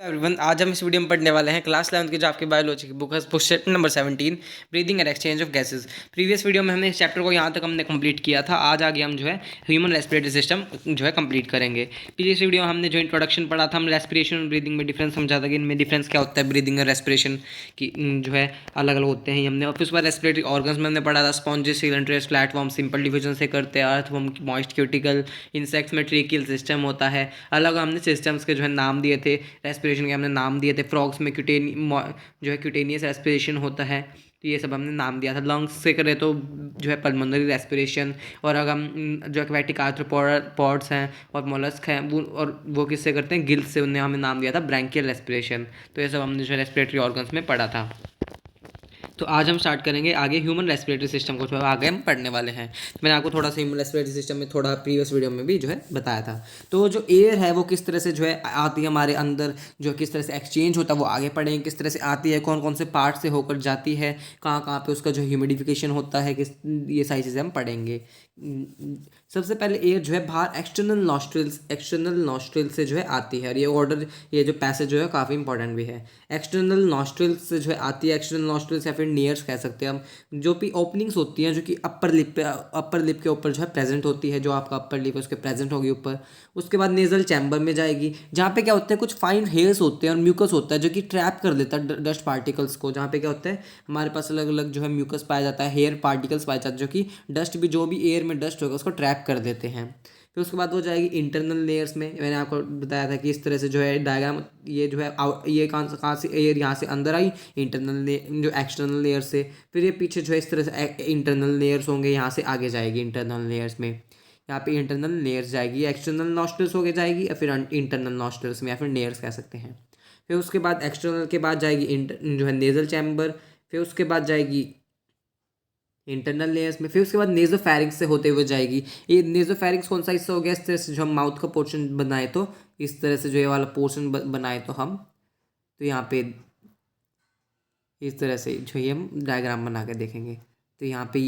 Everyone, आज हम इस वीडियो में पढ़ने वाले हैं क्लास 11 की जो आपकी बायोलॉजी की बुक है, book chapter number 17, breathing and exchange of gases. Previous video में हमने इस चैप्टर को यहाँ तक हमने कंप्लीट किया था। आज आगे हम जो है ह्यूमन रेस्पिरेटरी सिस्टम जो है कंप्लीट करेंगे। प्रीवियस वीडियो में हमने जो इंट्रोडक्शन पढ़ा था, हम रेस्पिरेशन और ब्रीदिंग में डिफरेंस समझा था कि इनमें डिफरेंस क्या होता है, ब्रीदिंग और रेस्पिरेशन की जो है अलग अलग होते हैं। हमने फिर उसके बाद रेस्पिरेटरी ऑर्गन्स में हमने पढ़ा था, sponges, cylinders, platform, simple division से करते हैं, अर्थवर्म, मॉइस्ट क्यूटिकल, इंसेक्ट्स में ट्रेकियल सिस्टम होता है। अलग हमने सिस्टम्स के जो है नाम दिए थे, रेस्पिरेशन के हमने नाम दिए थे। फ्रॉग्स में जो है क्यूटेनियस रेस्पिरेशन होता है, तो ये सब हमने नाम दिया था। लंग्स से करें तो जो है पल्मोनरी रेस्पिरेशन, और अगर हम जो एक्वेटिक आर्थ्रोपॉड्स हैं और मोलस्क हैं वो किससे करते हैं, गिल्स से, उन्हें हमें नाम दिया था ब्रैंकियल रेस्पिरेशन। तो ये सब हमने जो है रेस्पिरेटरी ऑर्गन्स में पढ़ा था। तो आज हम स्टार्ट करेंगे आगे ह्यूमन रेस्पिरेटरी सिस्टम को, जो आगे हम पढ़ने वाले हैं। मैंने आपको थोड़ा सा ह्यूमन रेस्पिरेटरी सिस्टम में थोड़ा प्रीवियस वीडियो में भी जो है बताया था। तो जो एयर है वो किस तरह से जो है आती है हमारे अंदर, जो किस तरह से एक्सचेंज होता है वो आगे पढ़ेंगे। किस तरह से आती है, कौन कौन से पार्ट से होकर जाती है, कहाँ कहाँ पे उसका जो ह्यूमिडिफिकेशन होता है, किस, ये सारी चीज़ें हम पढ़ेंगे। सबसे पहले एयर जो है बाहर एक्सटर्नल नॉस्ट्रिल से जो है आती है, और ये जो पैसेज जो है काफ़ी इंपॉर्टेंट भी है। एक्सटर्नल नॉस्ट्रिल से जो है आती है, एक्सटर्नल नॉस्ट्रिल या फिर नियर्स कह सकते हैं हम, जो भी ओपनिंग्स होती हैं जो कि अपर लिप के ऊपर जो है प्रेजेंट होती है, जो आपका अपर लिप है उसके प्रेजेंट होगी ऊपर। उसके बाद नेजल चैम्बर में जाएगी, जहाँ पे क्या होता है, कुछ फाइन हेयर्स होते हैं और म्यूकस होता है जो कि ट्रैप कर लेता है डस्ट पार्टिकल्स को। जहाँ पे क्या होता है, हमारे पास अलग अलग जो है म्यूकस पाया जाता है, हेयर पार्टिकल्स पाए जाते हैं, जो कि जो भी एयर में डस्ट होगा उसको ट्रैप कर देते हैं। फिर उसके बाद वो जाएगी इंटरनल लेयर्स में। मैंने आपको बताया था कि इस तरह से जो है डायग्राम, ये जो है ये कहाँ से एयर यहाँ से अंदर आई, जो एक्सटर्नल लेयर से। फिर ये पीछे जो है इस तरह से इंटरनल लेयर्स होंगे, यहाँ से आगे जाएगी इंटरनल लेयर्स में। यहाँ पे इंटरनल लेयर्स जाएगी, एक्सटर्नल नॉस्ट्रल्स होके जाएगी, या फिर इंटरनल नॉस्ट्रल्स में, या फिर लेयर्स कह सकते हैं। फिर उसके बाद एक्सटर्नल के बाद जाएगी जो है नेजल चैम्बर। फिर उसके बाद जाएगी इंटरनल लेयर्स में। फिर उसके बाद नेजोफैरिंक्स से होते हुए जाएगी। ये नेजोफैरिंक्स कौन सा हिस्सा हो गया, इस तरह से जो हम माउथ का पोर्शन बनाए, तो इस तरह से जो ये वाला पोर्शन बनाए तो हम, तो यहाँ पे इस तरह से जो ये हम डायग्राम बना के देखेंगे। तो यहाँ पे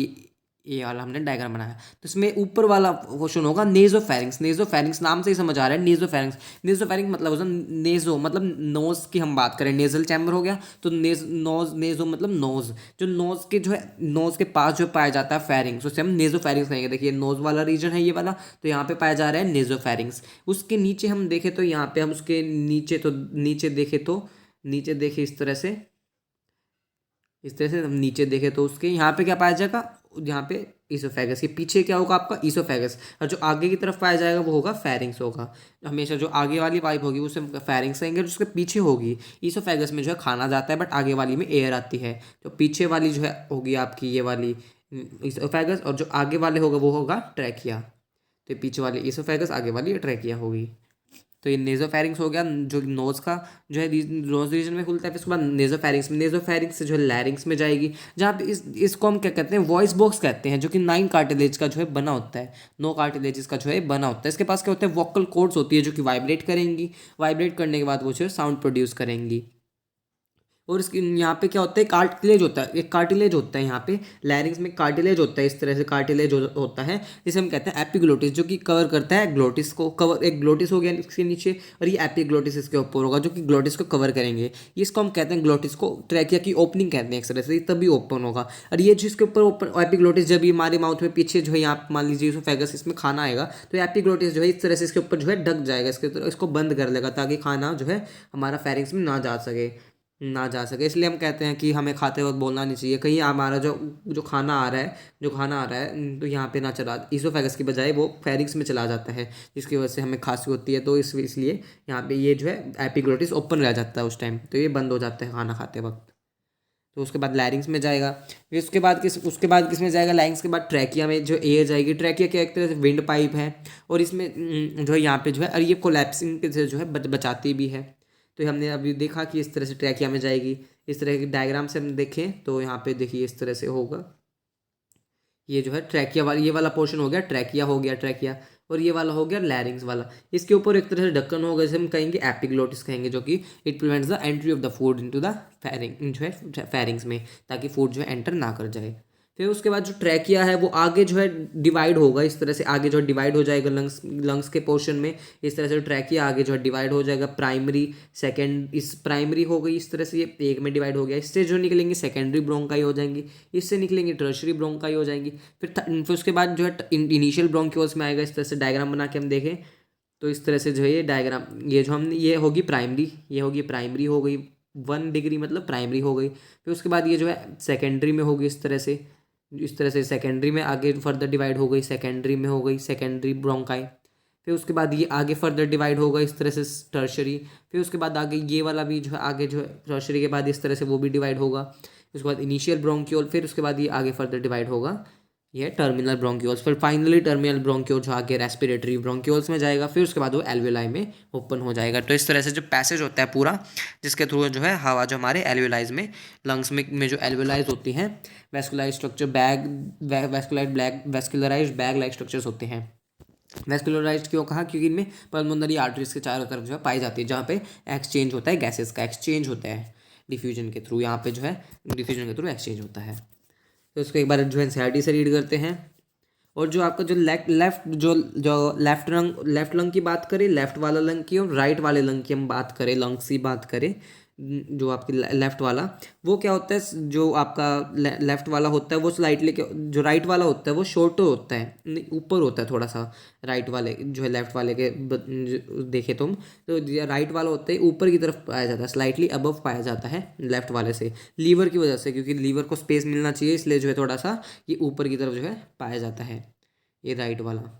ये वाला हमने डायग्राम बनाया, तो इसमें ऊपर वाला क्वेश्चन होगा नेजोफैरिंक्स। नेजोफैरिंक्स नाम से ही समझ आ रहा है, नेजोफैरिंक्स। नेजोफैरिंक्स मतलब होता है नेजो, मतलब नोज की हम बात करें, नेजल चैम्बर हो गया, तो नेजो मतलब नोज। जो नोज के जो है नोज के पास जो पाया जाता है फैरिंग्स, उसे हम नेजोफैरिंक्स कहेंगे। देखिए नोज वाला रीजन है ये वाला, तो यहाँ पे पाया जा रहा है नेजोफैरिंक्स। उसके नीचे हम देखें तो यहाँ पे हम उसके नीचे देखे इस तरह से हम नीचे देखें तो उसके यहाँ पे क्या पाया जाएगा, यहाँ पे ईसोफेगस के पीछे क्या होगा आपका, ईसोफेगस। और जो आगे की तरफ पाया जाएगा वो होगा फेरिंग्स होगा। हमेशा जो आगे वाली पाइप होगी उसे फेरिंग्स कहेंगे, जिसके पीछे होगी ईसोफेगस में जो है खाना जाता है, बट आगे वाली में एयर आती है। तो पीछे वाली जो है होगी आपकी ये वाली ईसोफेगस, और जो आगे वाले होगा वो होगा ट्रैकिया। तो पीछे वाली ईसोफेगस, आगे वाली ट्रैकिया होगी। तो ये नेजोफेरिंक्स हो गया, जो नोज का जो है नोज रीजन में खुलता है। फिर उसके बाद नेजोफेरिंक्स से जो है लैरिंग्स में जाएगी, जहाँ पे इसको हम क्या कहते हैं, वॉइस बॉक्स कहते हैं, जो कि 9 कार्टिलेज का जो है बना होता है, 9 कार्टिलेजेस का जो है बना होता है। इसके पास क्या होता है, वोकल कॉर्ड्स होती है जो कि वाइब्रेट करेंगी, वाइब्रेट करने के बाद वो जो है साउंड प्रोड्यूस करेंगी। और इसके यहाँ पे क्या होता है, कार्टिलेज होता है, एक कार्टिलेज होता है यहाँ पे लैरिंग्स में, कार्टिलेज होता है, इस तरह से कार्टिलेज होता है, जिसे हम कहते हैं एपिग्लोटिस, जो कि कवर करता है ग्लोटिस को। एक ग्लोटिस हो गया इसके नीचे, और ये एपिग्लोटिस इसके ऊपर होगा, जो कि ग्लोटिस को कवर करेंगे। इसको हम कहते हैं ग्लोटिस को ट्रैकिया की ओपनिंग कहते हैं एक तरह से, तभी ओपन होगा। और ये जिसके ऊपर ओपन एपिग्लोटिस, जब ये हमारे माउथ में पीछे जो है यहाँ मान लीजिए इसोफेगस, इसमें खाना आएगा, तो एपिग्लोटिस जो है इस तरह से इसके ऊपर जो है ढक जाएगा, इसको बंद कर लेगा, ताकि खाना जो है हमारा फेरिंग्स में ना जा सके। इसलिए हम कहते हैं कि हमें खाते वक्त बोलना नहीं चाहिए कहीं हमारा जो खाना आ रहा है तो यहाँ पे ना चला, ईसोफेगस की बजाय वो फेरिंग्स में चला जाता है, जिसकी वजह से हमें खांसी होती है। तो इसलिए यहाँ पे ये जो है एपिग्लोटिस ओपन रह जाता है उस टाइम, तो ये बंद हो जाता है खाना खाते वक्त। तो उसके बाद लैरिंग्स में जाएगा। फिर उसके बाद किस में जाएगा, लैरिंग्स के बाद ट्रैकिया में जो एयर जाएगी। ट्रैकिया क्या एक तरह से विंड पाइप है, और इसमें जो है यहाँ पे जो है, और ये कोलैप्सिंग से जो है बचाती भी है। तो हमने अभी देखा कि इस तरह से ट्रैकिया में जाएगी। इस तरह के डायग्राम से हम देखें तो यहाँ पे देखिए इस तरह से होगा, ये जो है ट्रैकिया वाला, ये वाला पोर्शन हो गया ट्रैकिया, और ये वाला हो गया लैरिंग्स वाला। इसके ऊपर एक तरह से ढक्कन होगा, जिसे हम कहेंगे एपिग्लोटिस कहेंगे, जो कि it prevents the entry of the food into the pharynx जो है फेरिंग्स में, ताकि फूड जो है एंटर ना कर जाए। फिर उसके बाद जो ट्रैकिया है वो आगे जो है डिवाइड होगा, इस तरह से आगे जो है डिवाइड हो जाएगा लंग्स के पोर्शन में। इस तरह से ट्रैकिया आगे जो है डिवाइड हो जाएगा, प्राइमरी सेकेंड, इस प्राइमरी हो गई, इस तरह से ये एक में डिवाइड हो गया। इससे जो निकलेंगे सेकेंडरी ब्रोंकाई हो जाएंगी, इससे निकलेंगे टर्शरी ब्रोंकाई हो जाएंगी। फिर उसके बाद जो है इनिशियल ब्रोंक्यूल्स में आएगा। इस तरह से डायग्राम बना के हम देखें तो इस तरह से जो है ये डायग्राम, ये जो हमने, ये होगी प्राइमरी, ये होगी प्राइमरी हो गई 1 डिग्री मतलब प्राइमरी हो गई। फिर उसके बाद ये जो है सेकेंडरी में होगी, इस तरह से सेकेंडरी में आगे फर्दर डिवाइड हो गई, सेकेंडरी में हो गई सेकेंडरी ब्रोंकाई। फिर उसके बाद ये आगे फर्दर डिवाइड होगा इस तरह से टर्शरी। फिर उसके बाद आगे ये वाला भी जो है आगे जो है टर्शरी के बाद इस तरह से वो भी डिवाइड होगा। उसके बाद इनिशियल ब्रोंक्यूल, फिर उसके बाद ये आगे फर्दर डिवाइड होगा, ये टर्मिनल ब्रोंक्यूल्स। फिर फाइनली टर्मिनल ब्रोंक्यूल जो आगे रेस्पिरेटरी ब्रोंक्यूल्स में जाएगा। फिर उसके बाद वो एल्वेलाई में ओपन हो जाएगा। तो इस तरह से जो पैसेज होता है पूरा, जिसके थ्रू जो है हवा जो हमारे एल्वेलाइज में, लंग्स में जो एल्वेलाइज होती हैं, vascularise structure bag, vascularise bag like structures होते हैं। वेस्कुलराइज्ड क्यों कहा? क्योंकि इनमें पल्मोनरी आर्टरीज के चारों तरफ जो है पाई जाती है, जहाँ पे एक्सचेंज होता है, गैसेस का एक्सचेंज होता है डिफ्यूजन के थ्रू। यहाँ पे जो है डिफ्यूजन के थ्रू एक्सचेंज होता है। तो उसको एक बार जो है एनसीईआरटी से रीड करते हैं। और जो आपका जो लेफ्ट लंग की बात करें, लेफ्ट वाला लंग की, और राइट वाले लंग की हम बात करें, लंग्स की बात करें, जो आपकी लेफ्ट वाला, वो क्या होता है, जो आपका लेफ्ट वाला होता है वो स्लाइटली, जो राइट वाला होता है वो शॉर्टर होता है, ऊपर होता है थोड़ा सा। राइट वाले जो है लेफ्ट वाले के देखे तुम तो राइट वाला होता है ऊपर की तरफ पाया जाता है, स्लाइटली अबव पाया जाता है लेफ्ट वाले से, लीवर की वजह से, क्योंकि लीवर को स्पेस मिलना चाहिए, इसलिए जो है थोड़ा सा ये ऊपर की तरफ जो है पाया जाता है, ये राइट वाला।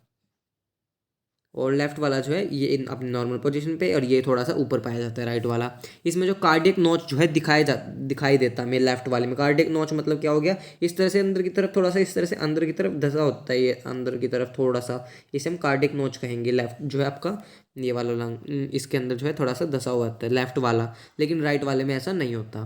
और लेफ्ट वाला जो है ये अपनी नॉर्मल पोजीशन पे, और ये थोड़ा सा ऊपर पाया जाता है राइट वाला। इसमें जो कार्डियक नॉच जो है दिखाई देता है मेरे लेफ्ट वाले में। कार्डियक नॉच मतलब क्या हो गया, इस तरह से अंदर की तरफ थोड़ा सा, इस तरह से अंदर की तरफ धसा होता है ये अंदर की तरफ थोड़ा सा, इसे हम कार्डियक नॉच कहेंगे। लेफ्ट जो है आपका ये वाला लंग, इसके अंदर जो है थोड़ा सा धसा हुआ होता है लेफ्ट वाला, लेकिन राइट वाले में ऐसा नहीं होता।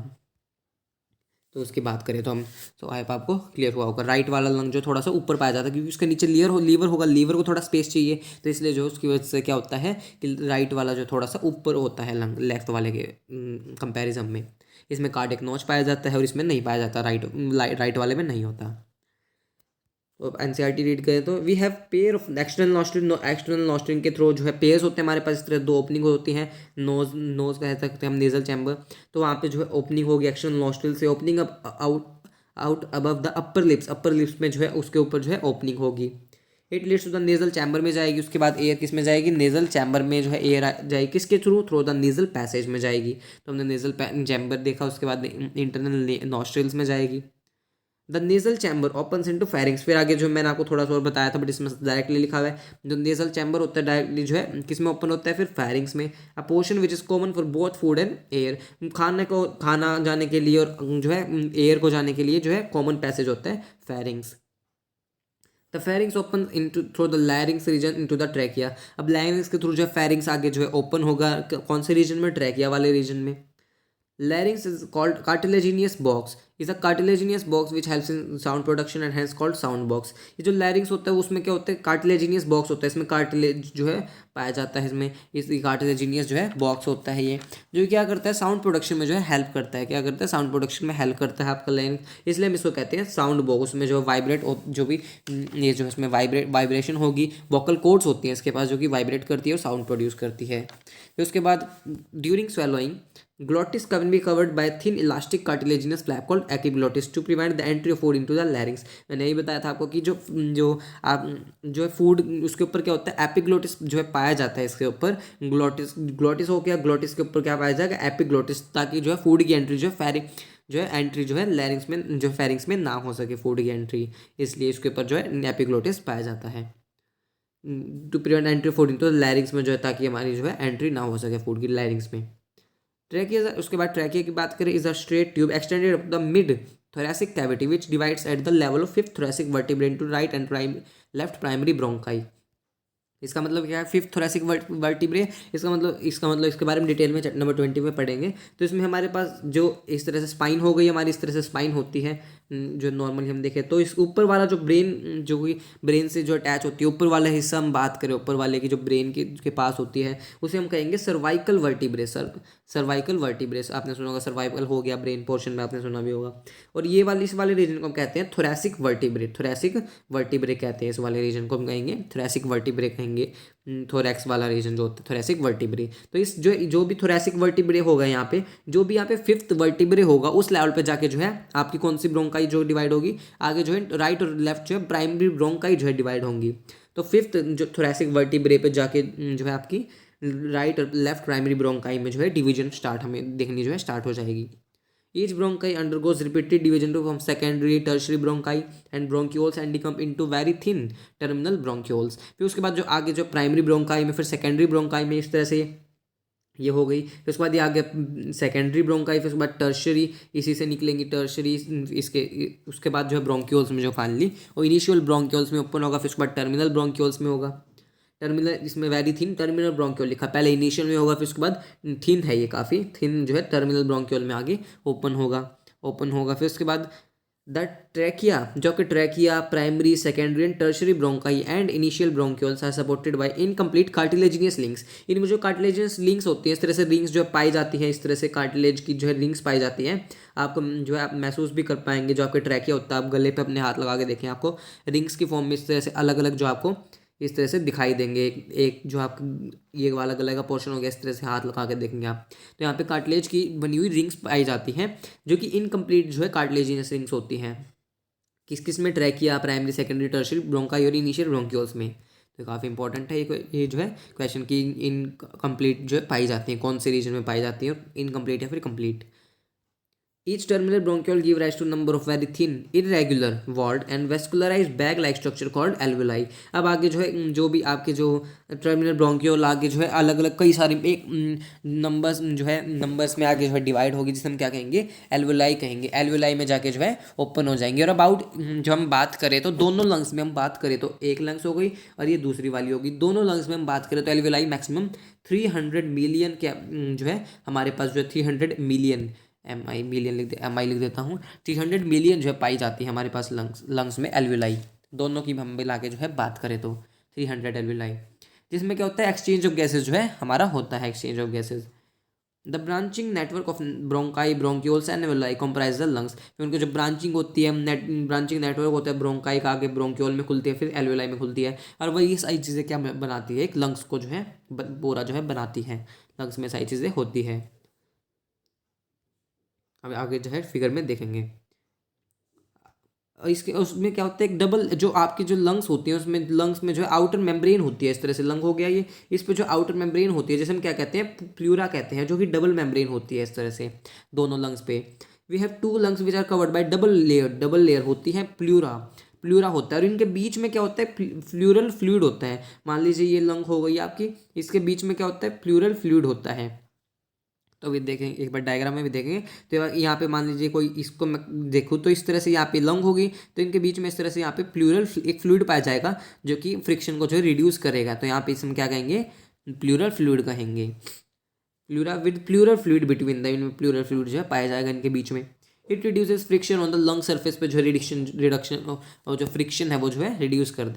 तो उसकी बात करें तो हम, तो आई आपको क्लियर हुआ होगा। राइट वाला लंग जो थोड़ा सा ऊपर पाया जाता है, क्योंकि उसके नीचे लीवर होगा, लीवर को थोड़ा स्पेस चाहिए, तो इसलिए जो उसकी वजह से क्या होता है कि राइट वाला जो थोड़ा सा ऊपर होता है लंग, लेफ्ट वाले के कंपैरिजन में। इसमें कार्डियक नॉच पाया जाता है और इसमें नहीं पाया जाता, राइट वाले में नहीं होता। तो एनसीईआरटी रीड करें तो we have pair of external nostril के थ्रू जो है पेयर्स होते हैं हमारे पास, इस तरह 2 ओपनिंग होती हैं। नोज कह सकते हैं हम, नेजल चैम्बर, तो वहाँ पे जो है ओपनिंग होगी एक्सटर्नल नॉस्ट्रिल से, opening out above the upper lips में जो है उसके ऊपर जो है ओपनिंग होगी। It leads to the nasal chamber में जाएगी। उसके बाद एयर किस में जाएगी, नेजल चैम्बर में जो है एयर जाएगी, किसके थ्रू द नेजल पैसेज में जाएगी। तो हमने नेजल चैम्बर देखा, उसके बाद इंटरनल नॉस्ट्रिल्स में जाएगी। The nasal chamber opens into pharynx. फिर आगे जो मैंने आपको थोड़ा सा और बताया था, बट इसमें डायरेक्टली लिखा हुआ है, जो नेजल चैम्बर होता है डायरेक्टली जो है किस में ओपन होता है, फिर फेरिंग्स में। अ portion which is common for both food and air. खाना जाने के लिए और जो है एयर को जाने के लिए जो है कॉमन पैसेज होता है pharynx. The pharynx open into through the larynx region into the trachea. अब लैरिंग्स के थ्रू जो है फेरिंग्स आगे जो है ओपन होगा, कौन से रीजन में, ट्रैकिया वाले रीजन में। Larynx is called cartilaginous box. Is a cartilaginous box which helps in sound production and hence called sound box. ये जो larynx होता है उसमें क्या होता है, cartilaginous box होता है, इसमें cartilage जो है पाया जाता है, इसमें इस cartilaginous जो है box होता है, ये जो क्या करता है साउंड प्रोडक्शन में जो है हेल्प करता है। क्या करता है, साउंड प्रोडक्शन में हेल्प करता है आपका larynx, इसलिए हम इसको कहते हैं साउंड बॉक्स। उसमें जो वाइब्रेट जो भी ये जो इसमें वाइब्रेशन होगी, वोकल कॉर्ड्स होती हैं इसके पास जो कि वाइब्रेट करती है और साउंड प्रोड्यूस करती है। फिर उसके बाद during swallowing glottis can be covered by a thin elastic cartilaginous flap called epiglottis to prevent the entry of food into the larynx। मैंने यही बताया था आपको कि जो आप जो है फूड उसके ऊपर क्या होता है, एपिग्लोटिस जो है पाया जाता है इसके ऊपर। ग्लोटिस हो गया, ग्लोटिस के ऊपर क्या पाया जाएगा, एपिग्लोटिस, ताकि जो है फूड की एंट्री जो है एंट्री जो है लैरिंग्स में जो फेरिंग्स में ना हो सके फूड की एंट्री, इसलिए इसके ऊपर जो है एपिग्लोटिस पाया जाता है to prevent entry food into the larynx में, जो है ताकि हमारी जो है एंट्री ना हो सके फूड की लैरिंग्स में। ट्रैकिया, उसके बाद ट्रैकिया की बात करें, is a straight tube extended up the mid thoracic cavity which divides at the level of 5th thoracic vertebrae into right and left primary bronchi. इसका मतलब क्या है, फिफ्थ थोरेसिक वर्टिब्रे। इसका मतलब इसके बारे में डिटेल में नंबर 20 में पढ़ेंगे। तो इसमें हमारे पास जो इस तरह से स्पाइन हो गई हमारी, इस तरह से स्पाइन होती है जो नॉर्मली हम देखें। तो इस ऊपर वाला जो ब्रेन, जो कि ब्रेन से जो अटैच होती है, ऊपर वाला हिस्सा हम बात करें, ऊपर वाले की जो ब्रेन के पास होती है, उसे हम कहेंगे सर्वाइकल वर्टिब्रे। सर्वाइकल वर्टिब्रे आपने सुना होगा, सर्वाइकल हो गया ब्रेन पोर्शन में, आपने सुना भी होगा। और ये वाली, इस वाले रीजन को हम कहते हैं थोरेसिक वर्टिब्रे। थोरेसिक वर्टिब्रे कहते हैं इस वाले रीजन को, हम कहेंगे थोरेसिक वर्टिब्रे कहेंगे। थोरैक्स वाला रीजन जो होता है थोरेसिक वर्टिब्रे। तो इस जो भी थोरेसिक वर्टिब्रे होगा यहाँ पे, जो भी यहाँ पे फिफ्थ वर्टिब्रे होगा, उस लेवल पे जाके जो है आपकी कौन सी ब्रोंकाई जो डिवाइड होगी, आगे जो है राइट और लेफ्ट जो है प्राइमरी ब्रोंकाई जो है डिवाइड होंगी। तो फिफ्थ जो थोरेसिक वर्टिब्रे पे जाके जो है आपकी राइट और लेफ्ट प्राइमरी ब्रोंकाई में जो है डिवीजन स्टार्ट हमें देखनी जो है स्टार्ट हो जाएगी। Each bronchi undergoes repeated division from secondary, tertiary bronchi and bronchioles and decomp into very thin terminal bronchioles। फिर उसके बाद जो आगे जो प्राइमरी ब्रोंकाई में, फिर सेकेंडरी ब्रोंकाई में इस तरह से ये हो गई। फिर उसके बाद ये आगे सेकेंडरी ब्रोंकाई, फिर उसके बाद टर्शरी, इसी से निकलेंगी टर्शरी। इसके उसके बाद जो है ब्रोंक्यूल्स में जो फाइनली, और इनिशियल ब्रोंक्यूल्स में ओपन होगा, फिर उसके बाद टर्मिनल ब्रोंक्यूल्स में होगा। टर्मिनल, इसमें वेरी थिन टर्मिनल ब्रोंक्यूल लिखा, पहले इनिशियल में होगा, फिर उसके बाद थिन है ये काफ़ी थिन जो है टर्मिनल ब्रोंक्यूल में आगे ओपन होगा। फिर उसके बाद द ट्रैकिया, जो कि trachea, primary, secondary and tertiary bronchi and initial bronchioles are supported by incomplete cartilaginous links. इनमें जो कार्टिलेजिनियस लिंक्स होती है, इस तरह से रिंग्स जो है पाई जाती है, इस तरह से कार्टिलेज की जो है रिंग्स पाई जाती हैं। आपको जो है आप महसूस भी कर पाएंगे, जो आपके ट्रैकिया होता है, आप गले पे अपने हाथ लगा के देखें, आपको रिंग्स की फॉर्म में इस तरह से अलग अलग जो आपको इस तरह से दिखाई देंगे। एक जो आप ये वाला गले का पोर्शन हो गया, इस तरह से हाथ लगा के देखेंगे आप, तो यहाँ पे कार्टिलेज की बनी हुई रिंग्स पाई जाती हैं, जो कि इनकम्प्लीट जो है कार्टिलेजिनस रिंग्स होती हैं। किस किस में trachea, primary, secondary, tertiary bronchi और इनिशियल ब्रोंक्यूल्स में। तो काफ़ी इंपॉर्टेंट है ये जो है क्वेश्चन की इनकम्प्लीट जो है पाई जाती है, कौन से रीजन में पाई जाती है, और इनकम्प्लीट या फिर complete. Each terminal bronchiole give rise to number of very thin, irregular, walled and vascularized bag-like structure called alveoli। अब आगे जो है जो भी आपके जो टर्मिनल ब्रोंकियोल आगे जो है अलग अलग कई सारी एक नंबर्स जो है नंबर्स में आगे जो है डिवाइड होगी, जिसे हम क्या कहेंगे, एल्वेलाई कहेंगे। एल्वेलाई में जाके जो है ओपन हो जाएंगे। और अबाउट जो हम बात करें तो दोनों लंग्स में हम बात करें तो एक लंग्स हो गई और ये दूसरी वाली होगी। दोनों लंग्स में हम बात करें तो एल्वेलाई मैक्सिमम 300 मिलियन के जो है हमारे पास जो है 300 मिलियन, एम आई लिख देता हूँ, 300 मिलियन जो है पाई जाती है हमारे पास लंग्स में एल्वेलाई। दोनों की हम मिला के जो है बात करें तो 300 एल्वेलाई, जिसमें क्या होता है, एक्सचेंज ऑफ गैसेज जो है हमारा होता है, exchange of gases. The branching network of bronchi, bronchioles and alveoli comprise the lungs. फिर उनकी जो ब्रांचिंग होती है, ब्रांचिंग नेटवर्क होता है, ब्रोंकाई का आगे ब्रोंक्यूल में खुलती है, फिर एल्वेलाई में खुलती है, और वही सारी चीज़ें क्या बनाती है, एक लंग्स को जो है पूरा जो है बनाती है। लंग्स में सारी चीज़ें होती है, अब आगे जो है फिगर में देखेंगे। और इसके उसमें क्या होता है, एक डबल जो आपकी जो लंग्स होती हैं, उसमें लंग्स में जो है आउटर मेम्ब्रेन होती है, इस तरह से लंग हो गया ये, इस पे जो आउटर मेम्ब्रेन होती है, जैसे हम क्या कहते हैं, प्लूरा कहते हैं, जो कि डबल मेम्ब्रेन होती है इस तरह से दोनों लंग्स पे। We have two lungs which are covered by double layer होती है प्लूरा, प्लूरा होता है, और इनके बीच में क्या होता है, फ्लूरल फ्लूइड होता है। मान लीजिए ये लंग हो गई आपकी, इसके बीच में क्या होता है, फ्लूरल फ्लूइड होता है। तो अभी देखें एक बार डायग्राम में भी देखेंगे, तो यहाँ पे मान लीजिए कोई इसको मैं देखूँ तो इस तरह से यहाँ पे लंग होगी, तो इनके बीच में इस तरह से यहाँ पे प्लूरल एक फ्लूइड पाया जाएगा, जो कि फ्रिक्शन को जो है रिड्यूस करेगा। तो यहाँ पे इसमें क्या कहेंगे, प्लूरल फ्लूइड कहेंगे, pleura with pleural fluid between the, इनमें प्लूरल फ्लूइड जो है पाया जाएगा इनके बीच में। It reduces friction on the lung surface पे, जो रिडक्शन और जो फ्रिक्शन है वो जो है रिड्यूस कर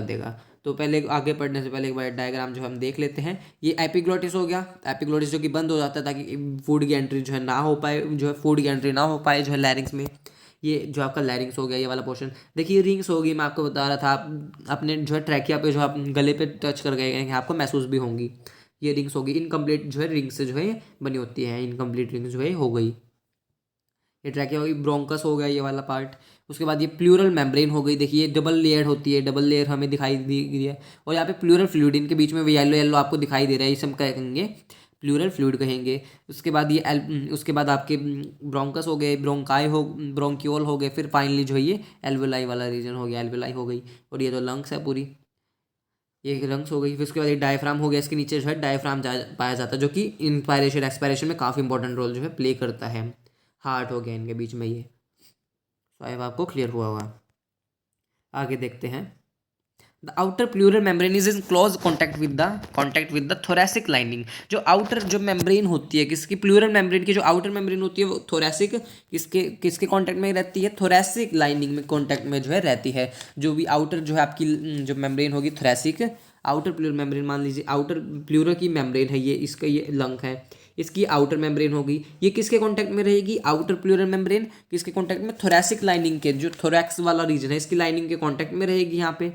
देगा। तो पहले आगे पढ़ने से पहले एक बार डायग्राम जो हम देख लेते हैं। ये एपिग्लोटिस हो गया, एपिग्लोटिस जो कि बंद हो जाता है ताकि फूड की एंट्री जो है ना हो पाए, जो है फूड की एंट्री ना हो पाए जो है लैरिंग्स में। ये जो आपका लैरिंग्स हो गया, ये वाला पोर्शन देखिए, रिंग्स होगी, मैं आपको बता रहा था, आप अपने जो है ट्रैकिया पे जो आप गले पे टच कर गए हैं, आपको महसूस भी होंगी, ये रिंग्स होगी। इनकम्प्लीट जो है रिंग्स से जो है बनी होती है, इनकम्प्लीट रिंग्स जो है हो गई। ये ट्रैकिया हो गई, ब्रोंकस हो गया ये वाला पार्ट। उसके बाद ये प्लूरल मेम्ब्रेन हो गई, देखिए डबल लेयर होती है, डबल लेयर हमें दिखाई दी गई है। और यहाँ पे प्लूरल फ्लूइड, इनके बीच में येलो येलो आपको दिखाई दे रहा है, इसे हम क्या कहेंगे, प्लूरल फ्लूइड कहेंगे। उसके बाद उसके बाद आपके ब्रोंकस हो गए, ब्रोंकाई हो, ब्रोंक्यूल हो गए, फिर फाइनली जो है ये एल्वेलाई वाला रीजन हो गया, एल्वेलाई हो गई। और ये तो लंग्स है पूरी, ये लंग्स हो गई। फिर उसके बाद ये डायफ्राम हो गया, इसके नीचे जो है डायफ्राम पाया जाता है, जो कि इंस्पायरेशन एक्सपायरेशन में काफ़ी इंपॉर्टेंट रोल जो है प्ले करता है। हार्ट हो गया इनके बीच में ये, शायद आपको क्लियर हुआ होगा। आगे देखते हैं। The outer pleural membrane is in close contact with the thoracic lining. जो आउटर जो मेम्ब्रेन होती है किसकी, प्लूरल मेम्ब्रेन की जो आउटर मेम्ब्रेन होती है वो थोरेसिक किसके किसके कॉन्टैक्ट में रहती है, थोरेसिक लाइनिंग में कॉन्टैक्ट में जो है रहती है। जो भी आउटर जो है आपकी जो मेम्ब्रेन होगी थोरेसिक, आउटर प्लूरल मेम्ब्रेन मान लीजिए आउटर प्लूरल की मेम्ब्रेन है ये, इसका ये लंग है, इसकी आउटर मेम्ब्रेन होगी, ये किसके कांटेक्ट में रहेगी, आउटर प्लूरल मेम्ब्रेन किसके कांटेक्ट में, थोरेसिक लाइनिंग के, जो थोरैक्स वाला रीजन है इसकी लाइनिंग के कांटेक्ट में रहेगी यहाँ पे।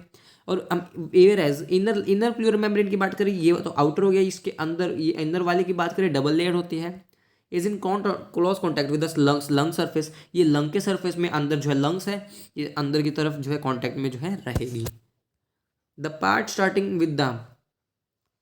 और हम एयर एज इनर इनर प्लूरल मेम्ब्रेन की बात करें, ये तो आउटर हो गया, इसके अंदर ये इनर वाले की बात करें डबल लेयर होती है, is in close contact with the lung surface, ये लंग के सरफेस में अंदर जो है लंग्स है, ये अंदर की तरफ जो है कॉन्टैक्ट में जो है रहेगी। The part starting with the,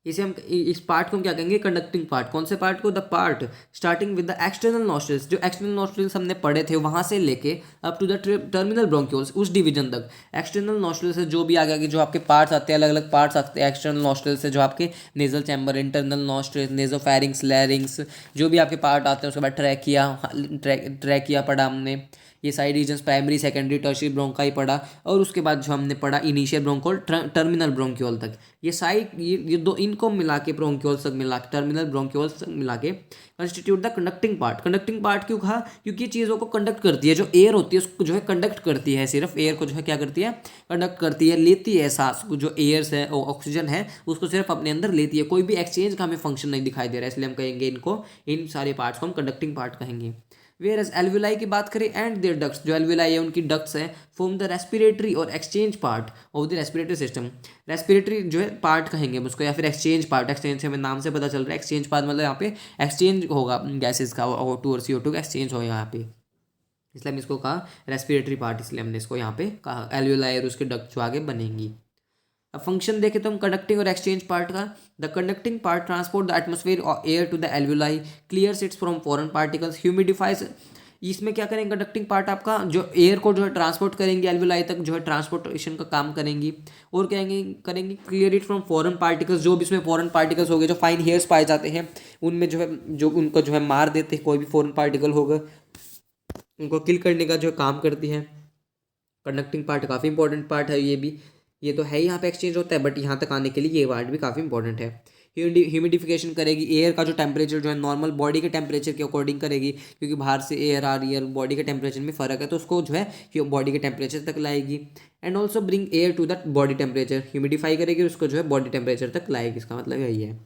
इसे हम इस पार्ट को हम क्या कहेंगे, कंडक्टिंग पार्ट। कौन से पार्ट को, the part starting with the external nostrils, जो एक्सटर्नल नॉस्ट्रिल्स हमने पढ़े थे वहां से लेके up to the terminal bronchioles, उस डिवीजन तक। एक्सटर्नल नॉस्ट्रिल से जो भी आगे आगे जो आपके पार्ट्स आते हैं, अलग अलग पार्ट्स आते हैं एक्सटर्नल नॉस्ट्रिल से, जो आपके nasal chamber, internal nostril, nasopharynx, लैरिंग्स, जो भी आपके पार्ट आते हैं। उसके बाद ट्रैकिया पढ़ा हमने, ये side regions primary secondary tertiary bronchi पढ़ा, और उसके बाद जो हमने पढ़ा इनिशियल ब्रोंकोल टर्मिनल ब्रोंक्यूल तक। ये साइड ये दो इनको मिला के ब्रोंक्यूल्स तक मिला के, टर्मिनल ब्रोंक्यूल्स तक मिला के constitute the conducting part. Conducting part क्यों कहा, क्योंकि ये चीज़ों को कंडक्ट करती है, जो एयर होती है उसको जो है कंडक्ट करती है, सिर्फ एयर को जो है क्या करती है, कंडक्ट करती है, लेती है सांस, जो एयर्स है ऑक्सीजन है उसको सिर्फ अपने अंदर लेती है, कोई भी एक्सचेंज का हमें फंक्शन नहीं दिखाई दे रहा है, इसलिए हम कहेंगे इनको, इन सारे पार्ट्स को हम कंडक्टिंग पार्ट कहेंगे। वेयर एज एल्वुलाई की बात करें एंड देयर डक्ट्स, जो एल्वुलाई है उनकी डक्ट्स हैं, फॉर्म द रेस्पिरेटरी और exchange part of the respiratory system. Respiratory जो है पार्ट कहेंगे उसको, या फिर एक्सचेंज पार्ट, एक्सचेंज हमें नाम से पता चल रहा है, एक्सचेंज पार्ट मतलब यहाँ पे एक्सचेंज होगा गैसेज का, O2 और CO2 का एक्सचेंज होगा यहाँ पे, इसलिए हम इसको कहा रेस्पिरेटरी पार्ट, इसलिए हमने इसको यहाँ पे कहा एल्वुलाई और उसके डक्ट जो आगे बनेंगी। अब फंक्शन देखें तो हम कंडक्टिंग और एक्सचेंज पार्ट का, the conducting part transport the atmosphere और air to the alveoli, clears its from foreign particles, humidifies. इसमें क्या करेंगे, कंडक्टिंग पार्ट आपका जो एयर को जो है ट्रांसपोर्ट करेंगे एल्वुलाई तक, जो है ट्रांसपोर्टेशन का काम करेंगी, और करेंगे clear it from foreign particles, जो भी इसमें फॉरेन पार्टिकल्स हो गए, जो फाइन हेयर्स पाए जाते हैं उनमें जो है, जो उनको जो है मार देते हैं, कोई भी फॉरेन पार्टिकल होगा उनको किल करने का जो काम करती है। कंडक्टिंग पार्ट काफ़ी इंपॉर्टेंट पार्ट है, ये तो है यहाँ पे एक्सचेंज होता है, बट यहाँ तक आने के लिए ये पार्ट भी काफ़ी इंपॉर्टेंट है। ह्यूमिडिफिकेशन करेगी, एयर का जो टेम्परेचर जो है नॉर्मल बॉडी के टेम्परेचर के अकॉर्डिंग करेगी, क्योंकि बाहर से एयर आ रही है, बॉडी के टेम्परेचर में फ़र्क है, तो उसको जो है बॉडी के टेम्परेचर तक लाएगी। And also bring air to that body temperature, humidify करेगी उसको जो है बॉडी टेम्परेचर तक लाएगी, इसका मतलब यही है।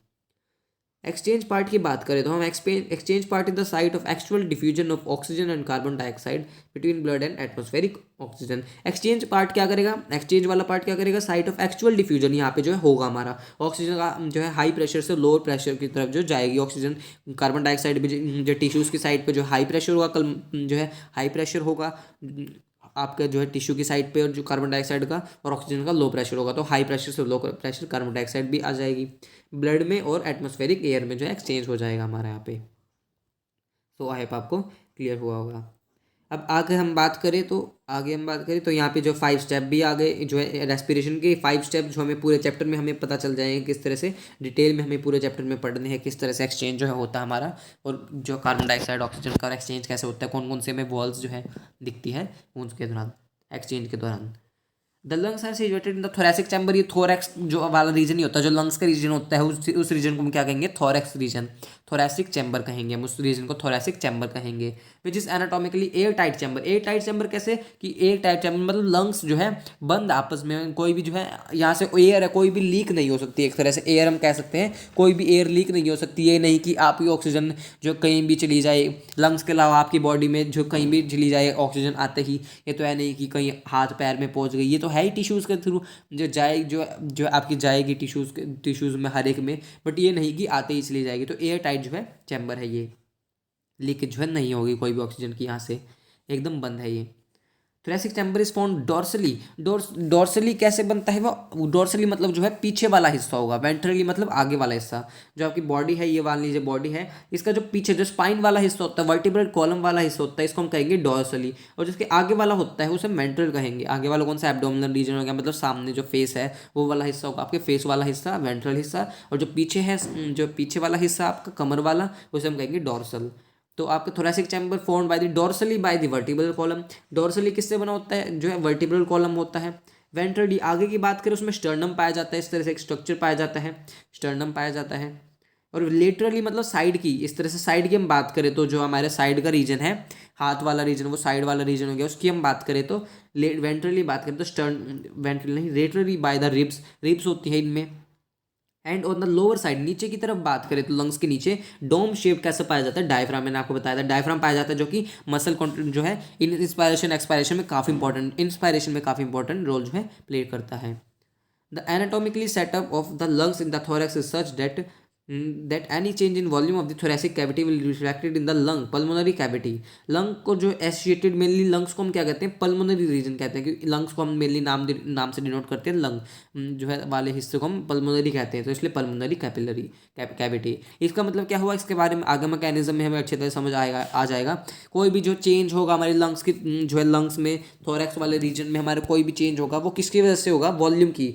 एक्सचेंज पार्ट की बात करें तो हम exchange part is the site of actual diffusion of oxygen and carbon dioxide between blood and atmospheric oxygen. Exchange part क्या करेगा, एक्सचेंज वाला पार्ट क्या करेगा, साइट ऑफ एक्चुअल डिफ्यूजन, यहाँ पे जो है होगा हमारा ऑक्सीजन का जो है हाई प्रेशर से लोअर प्रेशर की तरफ जो जाएगी ऑक्सीजन, कार्बन डाइऑक्साइड भी जो टिश्यूज़ की साइड पे जो हाई प्रेशर होगा, कल जो है हाई प्रेशर होगा आपका जो है टिश्यू की साइड पे, और जो कार्बन डाइऑक्साइड का और ऑक्सीजन का लो प्रेशर होगा, तो हाई प्रेशर से लो प्रेशर कार्बन डाइऑक्साइड भी आ जाएगी ब्लड में, और एटमॉस्फेरिक एयर में जो है एक्सचेंज हो जाएगा हमारे यहाँ पे। तो आई होप आपको क्लियर हुआ होगा। अब आगे हम बात करें तो यहाँ पे जो 5 स्टेप भी आ गए, जो है रेस्पिरेशन के 5 स्टेप जो हमें पूरे चैप्टर में हमें पता चल जाएंगे, किस तरह से डिटेल में हमें पूरे चैप्टर में पढ़ने हैं, किस तरह से एक्सचेंज जो है होता है हमारा, और जो कार्बन डाइऑक्साइड ऑक्सीजन का एक्सचेंज कैसे होता है, कौन कौन से हमें वॉल्स जो है दिखती है उसके दौरान, एक्सचेंज के दौरान। The lungs are situated in the thoracic chamber, ये थोरैक्स जो वाला रीजन ही होता है, जो लंग्स का रीजन होता है, उस रीजन को हम क्या कहेंगे, थोरैक्स रीजन, थोरैसिक चैम्बर कहेंगे हम उस रीजन को, थोरैसिक चैम्बर कहेंगे। Which is anatomically air tight chamber. Air tight chamber कैसे, कि एयर टाइट चैम्बर मतलब लंग्स जो है बंद आपस में, कोई भी जो है यहाँ से एयर है कोई भी लीक नहीं हो सकती, एक तरह से एयर हम कह सकते हैं, कोई भी एयर लीक नहीं हो सकती। ये नहीं कि आपकी ऑक्सीजन जो कहीं भी चली जाए, लंग्स के अलावा आपकी बॉडी में जो कहीं भी चली जाए ऑक्सीजन आते ही, ये तो है नहीं कि कहीं हाथ पैर में पहुँच गई, ये तो है ही टिश्यूज़ के थ्रू जो जाए, जो आपकी जाएगी टिश्यूज़ में हर एक में, बट ये नहीं कि आते ही चली जाएगी। तो एयर टाइट जो है चैम्बर है, ये लीकेज जो है नहीं होगी कोई भी ऑक्सीजन की, यहाँ से एकदम बंद है ये। Thoracic chamber is found dorsally. Dorsally कैसे बनता है वो, डॉर्सली मतलब जो है पीछे वाला हिस्सा होगा, वेंट्रली मतलब आगे वाला हिस्सा, जो आपकी बॉडी है, ये मान लीजिए बॉडी है, इसका जो पीछे जो स्पाइन वाला हिस्सा होता है, वर्टिब्रल कॉलम वाला हिस्सा होता है, इसको हम कहेंगे डॉर्सली, और जिसके आगे वाला होता है उसे वेंट्रल कहेंगे। आगे वाला कौन सा, एब्डोमिनल रीजन हो गया, मतलब सामने जो फेस है वो वाला हिस्सा होगा, आपके फेस वाला हिस्सा वेंट्रल हिस्सा, और जो पीछे है, जो पीछे वाला हिस्सा आपका कमर वाला, उसे हम कहेंगे डॉर्सल। तो आपका thoracic chamber formed by the dorsally by the vertebral column. Dorsally किससे बना होता है, जो है वर्टिब्रल कॉलम होता है, वेंट्रली आगे की बात करें उसमें स्टर्नम पाया जाता है, इस तरह से एक स्ट्रक्चर पाया जाता है, स्टर्नम पाया जाता है। और लेटरली मतलब साइड की, इस तरह से साइड की हम बात करें तो जो हमारे साइड का रीजन है, हाथ वाला रीजन, वो साइड वाला रीजन हो गया, उसकी हम बात करें तो वेंट्रली बात करें तो स्टर्न, वेंट्रली नहीं, laterally by the ribs, ribs होती है इनमें। And on the lower side नीचे की तरफ बात करें तो लंग्स के नीचे डोम शेप कैसे पाया जाता है, डायफ्राम, मैंने आपको बताया था डायफ्राम पाया जाता है, जो कि मसल जो है इन इंस्पायरेशन एक्सपायरेशन में काफ़ी इंपॉर्टेंट, इंस्पायरेशन में काफ़ी इंपॉर्टेंट रोल जो है प्ले करता है। The anatomically setup of the lungs in the thorax is such that any change in volume of the thoracic cavity will be reflected in the lung pulmonary cavity। Lung को जो associated mainly lungs को हम क्या कहते हैं, pulmonary reason कहते हैं, क्योंकि लंग्स को हम मेनली नाम से डिनोट करते हैं, लंग जो है वाले हिस्से को हम पल्मोनरी कहते हैं, तो इसलिए पल्मोनरी कैपिलरी कैविटी। इसका मतलब क्या हुआ, इसके बारे में आगे मैकेनिज्म में हमें अच्छी तरह समझ आ जाएगा। कोई भी जो चेंज होगा हमारे लंग्स की, जो है लंग्स में थोरैक्स वाले रीजन में हमारे कोई भी चेंज होगा, वो किसकी वजह से होगा, वॉल्यूम की,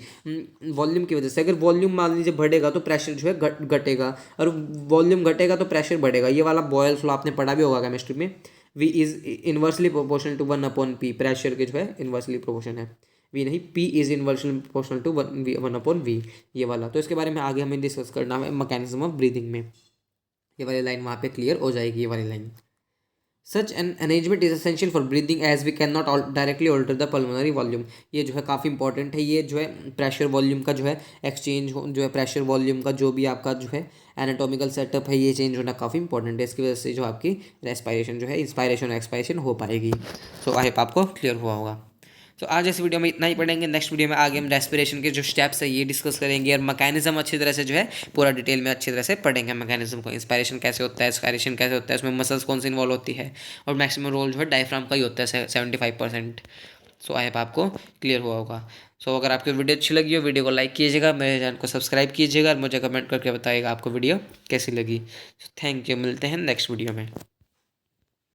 वॉल्यूम की वजह से। अगर वॉल्यूम मान लीजिए बढ़ेगा तो प्रेशर जो है घटेगा, और वॉल्यूम घटेगा तो प्रेशर बढ़ेगा। ये वाला बॉयल्स लॉ आपने पढ़ा भी होगा केमिस्ट्री में। V is inversely proportional to 1/P, pressure के जो है इन्वर्सली प्रोपोर्शन है, V नहीं, P is inversely proportional to 1/V, ये वाला। तो इसके बारे में आगे हमें डिस्कस करना है मैकेनिज्म ऑफ ब्रीदिंग में। ये वाली लाइन वहाँ पे क्लियर हो जाएगी, ये वाली line. Such an arrangement is essential for breathing as we can not directly alter the pulmonary volume. ये जो है काफ़ी इंपॉर्टेंट है, ये जो है प्रेशर वॉल्यूम का जो है एक्सचेंज जो है, प्रेशर वॉल्यूम का जो भी आपका जो है एनाटॉमिकल सेटअप है, ये चेंज होना काफ़ी इंपॉर्टेंट है। इसकी वजह से जो आपकी रेस्पायरेशन जो है, इंस्पायरेशन और एक्सपायरेशन हो पाएगी। सो आई होप आपको क्लियर हुआ होगा। तो आज इस वीडियो में इतना ही पढ़ेंगे। नेक्स्ट वीडियो में आगे हम रेस्पिरेशन के जो स्टेप्स है ये डिस्कस करेंगे, और मैकेनिज्म अच्छी तरह से जो है पूरा डिटेल में अच्छी तरह से पढ़ेंगे मैकेनिज्म को। इंस्पायरेशन कैसे होता है, एक्सपायरेशन कैसे होता है, उसमें मसल्स कौन सी इन्वॉल्व होती है, और मैक्सिमम रोल जो है डायफ्राम का ही होता है 75%। सो आई होप आपको क्लियर हुआ होगा। सो अगर आपको वीडियो अच्छी लगी हो, वीडियो को लाइक कीजिएगा, मेरे चैनल को सब्सक्राइब कीजिएगा, और मुझे कमेंट करके बताइएगा आपको वीडियो कैसी लगी। थैंक यू, मिलते हैं नेक्स्ट वीडियो में।